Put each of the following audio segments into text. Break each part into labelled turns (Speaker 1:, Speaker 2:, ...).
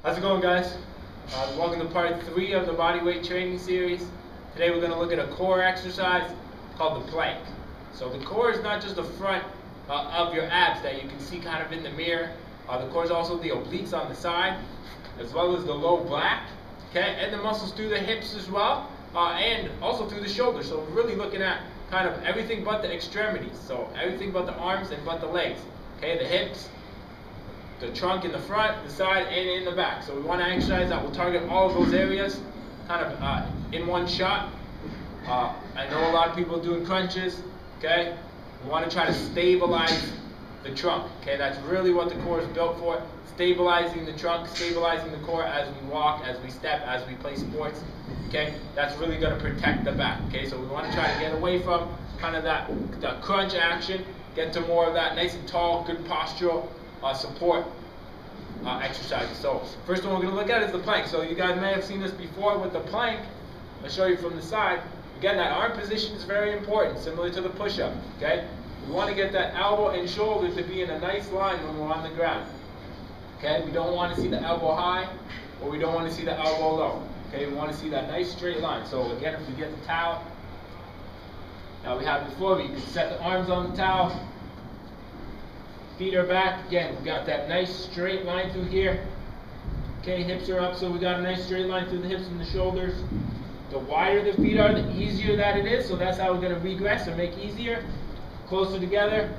Speaker 1: How's it going, guys? Welcome to part 3 of the bodyweight training series. Today we're going to look at a core exercise called the plank. So the core is not just the front of your abs that you can see kind of in the mirror. The core is also the obliques on the side, as well as the low back, okay, and the muscles through the hips as well, and also through the shoulders. So we're really looking at kind of everything but the extremities. So everything but the arms and but the legs, okay, the hips, the trunk in the front, the side, and in the back. So we want to exercise that will target all of those areas kind of in one shot. I know a lot of people doing crunches, okay? We want to try to stabilize the trunk, okay? That's really what the core is built for, stabilizing the trunk, stabilizing the core as we walk, as we step, as we play sports, okay? That's really going to protect the back, okay? So we want to try to get away from kind of that crunch action, get to more of that nice and tall, good postural support exercises. So first one we're going to look at is the plank. So you guys may have seen this before with the plank. I'll show you from the side. Again, that arm position is very important, similar to the push-up. Okay, we want to get that elbow and shoulder to be in a nice line when we're on the ground. Okay, we don't want to see the elbow high, or we don't want to see the elbow low. Okay, we want to see that nice straight line. So again, if we get the towel, now we have before, you can set the arms on the towel. Feet are back. Again, we got that nice straight line through here. Okay, hips are up, so we got a nice straight line through the hips and the shoulders. The wider the feet are, the easier that it is. So that's how we're going to regress or make easier. Closer together,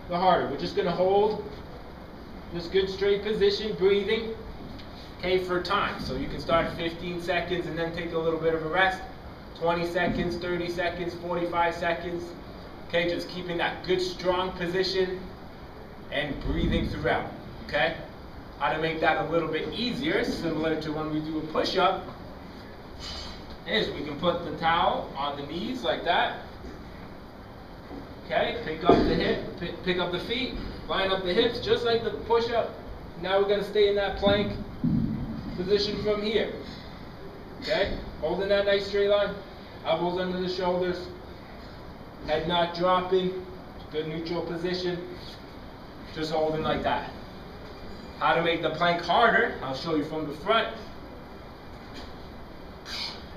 Speaker 1: the harder. We're just going to hold this good straight position, breathing, okay, for time. So you can start 15 seconds and then take a little bit of a rest. 20 seconds, 30 seconds, 45 seconds. Okay, just keeping that good strong position and breathing throughout, okay? How to make that a little bit easier, similar to when we do a push-up, is we can put the towel on the knees like that, okay? Pick up the hip, pick up the feet, line up the hips, just like the push-up. Now we're gonna stay in that plank position from here, okay? Holding that nice straight line, elbows under the shoulders, head not dropping, good neutral position. Just holding like that. How to make the plank harder, I'll show you from the front,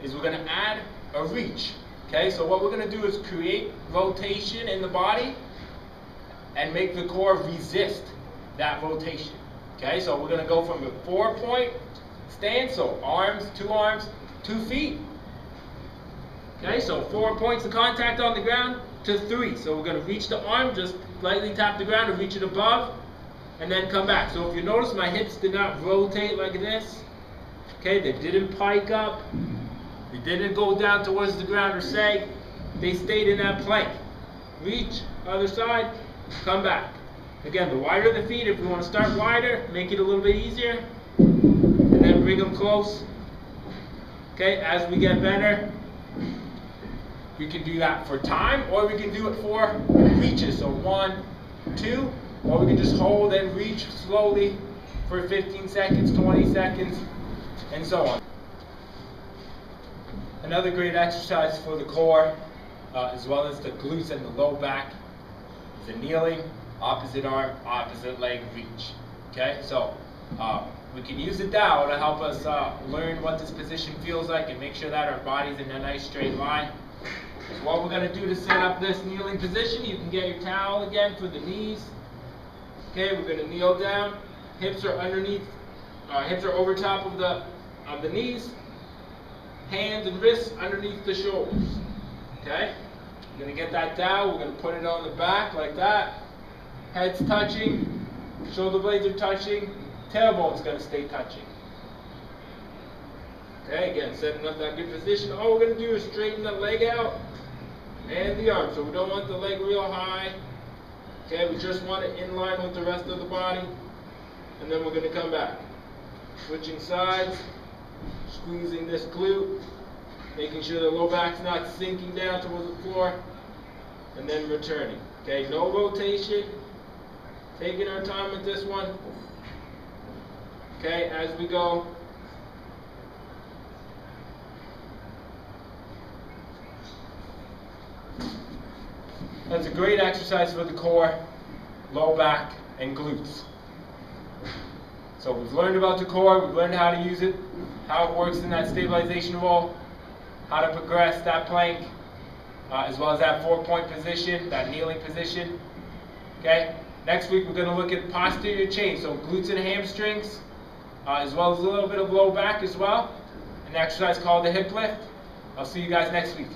Speaker 1: is we're going to add a reach. Okay, so what we're going to do is create rotation in the body and make the core resist that rotation. Okay, so we're going to go from a 4-point stance, so arms, 2 feet. Okay, so 4 points of contact on the ground to 3. So we're going to reach the arm, just lightly tap the ground and reach it above, and then come back. So if you notice, my hips did not rotate like this. Okay, they didn't pike up. They didn't go down towards the ground or sag. They stayed in that plank. Reach, other side, come back. Again, the wider the feet, if we want to start wider, make it a little bit easier, and then bring them close. Okay, as we get better, we can do that for time, or we can do it for reaches. So 1, 2, or we can just hold and reach slowly for 15 seconds, 20 seconds, and so on. Another great exercise for the core, as well as the glutes and the low back, is a kneeling, opposite arm, opposite leg reach. Okay, so we can use the dowel to help us learn what this position feels like and make sure that our body's in a nice straight line. So what we're going to do to set up this kneeling position, you can get your towel again for the knees. Okay, we're going to kneel down. Hips are underneath, hips are over top of the knees. Hands and wrists underneath the shoulders. Okay, we're going to get that towel. We're going to put it on the back like that. Head's touching, shoulder blades are touching, tailbone's going to stay touching. Okay, again, setting up that good position. All we're going to do is straighten the leg out and the arm. So we don't want the leg real high. Okay, we just want it in line with the rest of the body. And then we're going to come back. Switching sides, squeezing this glute, making sure the low back's not sinking down towards the floor, and then returning. Okay, no rotation. Taking our time with this one. Okay, as we go. That's a great exercise for the core, low back, and glutes. So we've learned about the core, we've learned how to use it, how it works in that stabilization roll, how to progress that plank, as well as that 4-point position, that kneeling position. Okay? Next week we're going to look at posterior chain, so glutes and hamstrings, as well as a little bit of low back as well. An exercise called the hip lift. I'll see you guys next week.